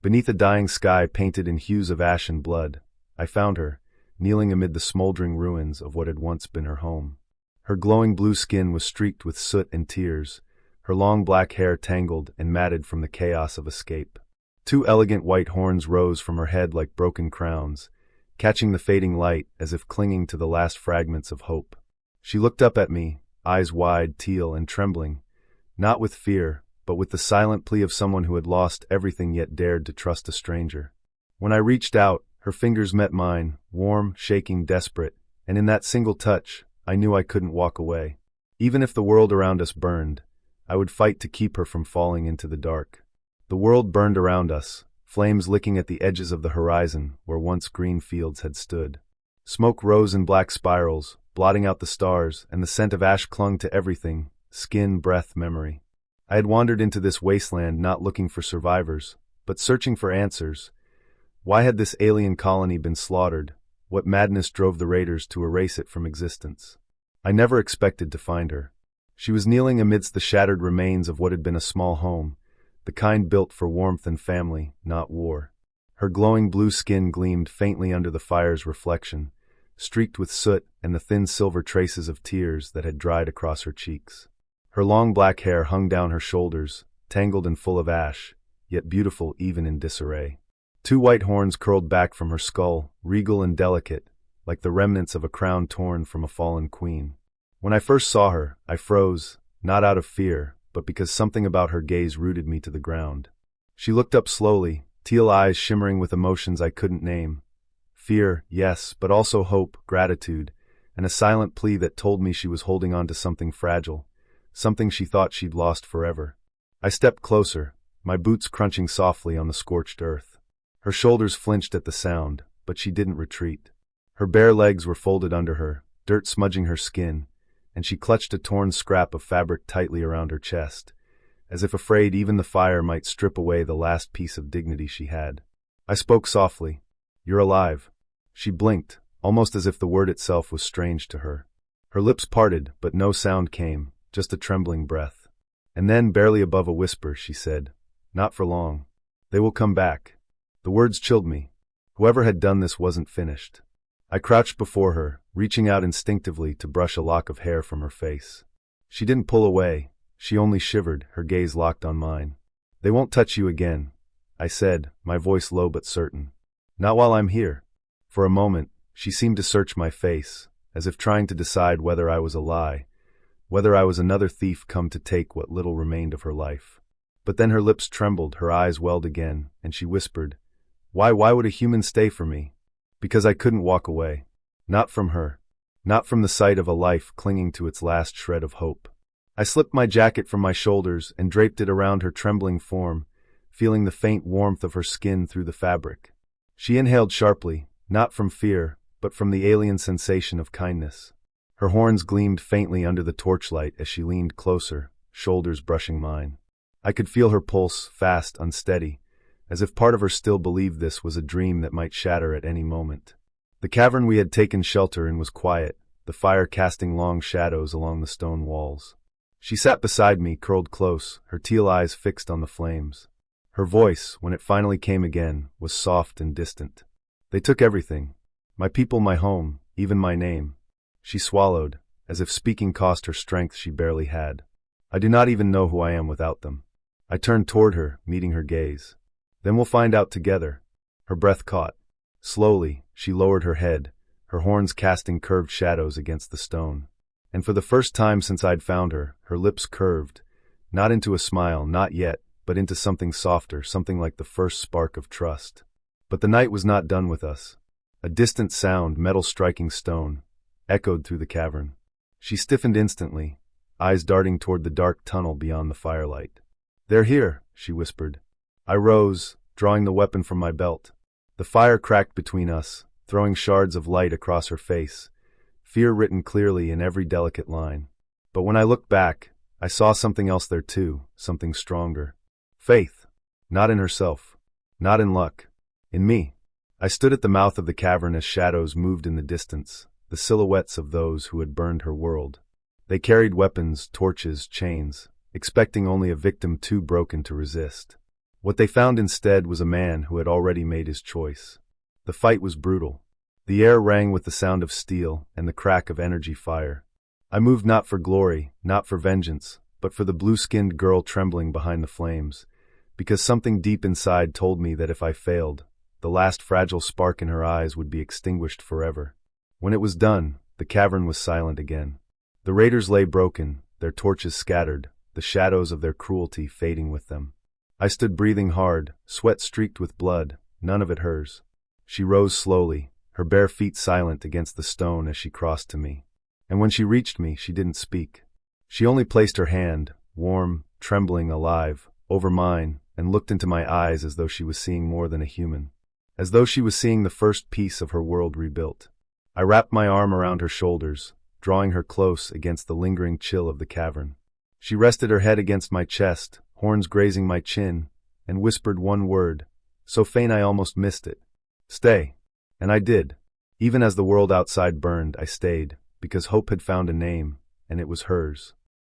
Beneath a dying sky painted in hues of ash and blood, I found her, kneeling amid the smoldering ruins of what had once been her home. Her glowing blue skin was streaked with soot and tears, her long black hair tangled and matted from the chaos of escape. Two elegant white horns rose from her head like broken crowns, catching the fading light as if clinging to the last fragments of hope. She looked up at me, eyes wide, teal, and trembling, not with fear, but with the silent plea of someone who had lost everything yet dared to trust a stranger. When I reached out, her fingers met mine, warm, shaking, desperate, and in that single touch, I knew I couldn't walk away. Even if the world around us burned, I would fight to keep her from falling into the dark. The world burned around us, flames licking at the edges of the horizon where once green fields had stood. Smoke rose in black spirals, blotting out the stars, and the scent of ash clung to everything, skin, breath, memory. I had wandered into this wasteland not looking for survivors, but searching for answers. Why had this alien colony been slaughtered? What madness drove the raiders to erase it from existence? I never expected to find her. She was kneeling amidst the shattered remains of what had been a small home, the kind built for warmth and family, not war. Her glowing blue skin gleamed faintly under the fire's reflection, streaked with soot and the thin silver traces of tears that had dried across her cheeks. Her long black hair hung down her shoulders, tangled and full of ash, yet beautiful even in disarray. Two white horns curled back from her skull, regal and delicate, like the remnants of a crown torn from a fallen queen. When I first saw her, I froze, not out of fear, but because something about her gaze rooted me to the ground. She looked up slowly, teal eyes shimmering with emotions I couldn't name. Fear, yes, but also hope, gratitude, and a silent plea that told me she was holding on to something fragile, something she thought she'd lost forever. I stepped closer, my boots crunching softly on the scorched earth. Her shoulders flinched at the sound, but she didn't retreat. Her bare legs were folded under her, dirt smudging her skin, and she clutched a torn scrap of fabric tightly around her chest, as if afraid even the fire might strip away the last piece of dignity she had. I spoke softly. "You're alive." She blinked, almost as if the word itself was strange to her. Her lips parted, but no sound came, just a trembling breath. And then, barely above a whisper, she said, "Not for long. They will come back." The words chilled me. Whoever had done this wasn't finished. I crouched before her, reaching out instinctively to brush a lock of hair from her face. She didn't pull away. She only shivered, her gaze locked on mine. "They won't touch you again," I said, my voice low but certain. "Not while I'm here." For a moment, she seemed to search my face, as if trying to decide whether I was a lie, whether I was another thief come to take what little remained of her life. But then her lips trembled, her eyes welled again, and she whispered, Why would a human stay for me?" Because I couldn't walk away. Not from her. Not from the sight of a life clinging to its last shred of hope. I slipped my jacket from my shoulders and draped it around her trembling form, feeling the faint warmth of her skin through the fabric. She inhaled sharply, not from fear, but from the alien sensation of kindness. Her horns gleamed faintly under the torchlight as she leaned closer, shoulders brushing mine. I could feel her pulse, fast, unsteady, as if part of her still believed this was a dream that might shatter at any moment. The cavern we had taken shelter in was quiet, the fire casting long shadows along the stone walls. She sat beside me, curled close, her teal eyes fixed on the flames. Her voice, when it finally came again, was soft and distant. "They took everything. My people, my home, even my name." She swallowed, as if speaking cost her strength she barely had. "I do not even know who I am without them." I turned toward her, meeting her gaze. "Then we'll find out together." Her breath caught. Slowly, she lowered her head, her horns casting curved shadows against the stone. And for the first time since I'd found her, her lips curved, not into a smile, not yet, but into something softer, something like the first spark of trust. But the night was not done with us. A distant sound, metal striking stone, echoed through the cavern. She stiffened instantly, eyes darting toward the dark tunnel beyond the firelight. "They're here," she whispered. I rose, drawing the weapon from my belt. The fire cracked between us, throwing shards of light across her face, fear written clearly in every delicate line. But when I looked back, I saw something else there too, something stronger. Faith. Not in herself. Not in luck. In me. I stood at the mouth of the cavern as shadows moved in the distance, the silhouettes of those who had burned her world. They carried weapons, torches, chains, expecting only a victim too broken to resist. What they found instead was a man who had already made his choice. The fight was brutal. The air rang with the sound of steel and the crack of energy fire. I moved not for glory, not for vengeance, but for the blue-skinned girl trembling behind the flames, because something deep inside told me that if I failed, the last fragile spark in her eyes would be extinguished forever. When it was done, the cavern was silent again. The raiders lay broken, their torches scattered, the shadows of their cruelty fading with them. I stood breathing hard, sweat streaked with blood, none of it hers. She rose slowly, her bare feet silent against the stone as she crossed to me. And when she reached me, she didn't speak. She only placed her hand, warm, trembling, alive, over mine, and looked into my eyes as though she was seeing more than a human. As though she was seeing the first piece of her world rebuilt. I wrapped my arm around her shoulders, drawing her close against the lingering chill of the cavern. She rested her head against my chest, horns grazing my chin, and whispered one word, so faint I almost missed it. Stay. And I did. Even as the world outside burned, I stayed, because hope had found a name, and it was hers.